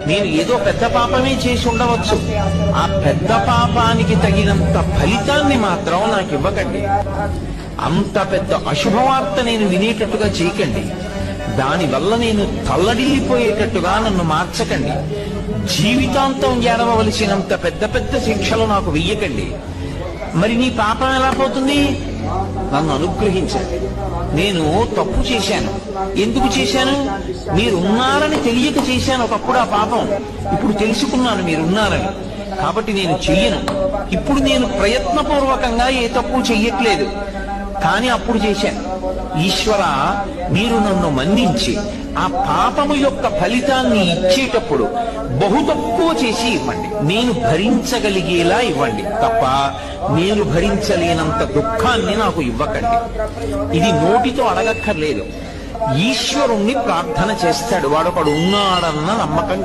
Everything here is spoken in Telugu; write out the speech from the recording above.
నేను ఏదో పెద్ద పాపమే చేసి ఉండవచ్చు, ఆ పెద్ద పాపానికి తగినంత ఫలితాన్ని మాత్రం నాకు ఇవ్వకండి. అంత పెద్ద అశుభవార్త నేను వినేటట్టుగా చేయకండి. దానివల్ల నేను తల్లడిల్లిపోయేటట్టుగా నన్ను మార్చకండి. జీవితాంతం ఏడవలసినంత పెద్ద పెద్ద శిక్షలు నాకు వెయ్యకండి. మరి నీ పాపం ఎలా పోతుంది? నన్ను అనుగ్రహించండి. నేను తప్పు చేశాను. ఎందుకు చేశాను? మీరున్నారని తెలియక చేశాను ఒకప్పుడు ఆ పాపం. ఇప్పుడు తెలుసుకున్నాను మీరున్నారని, కాబట్టి నేను చెయ్యను. ఇప్పుడు నేను ప్రయత్నపూర్వకంగా ఏ తప్పు చెయ్యట్లేదు, కానీ అప్పుడు చేశాను. ఈశ్వర, మీరు నన్ను మన్నించి ఆ పాపము యొక్క ఫలితాన్ని ఇచ్చేటప్పుడు బహు తక్కువ చేసి ఇవ్వండి. నేను భరించగలిగేలా ఇవ్వండి తప్ప నేను భరించలేనంత దుఃఖాన్ని నాకు ఇవ్వకండి. ఇది నోటితో అడగక్కర్లేదు. ఈశ్వరుణ్ణి ప్రార్థన చేస్తాడు. వాడొకడు ఉన్నాడన్న నమ్మకం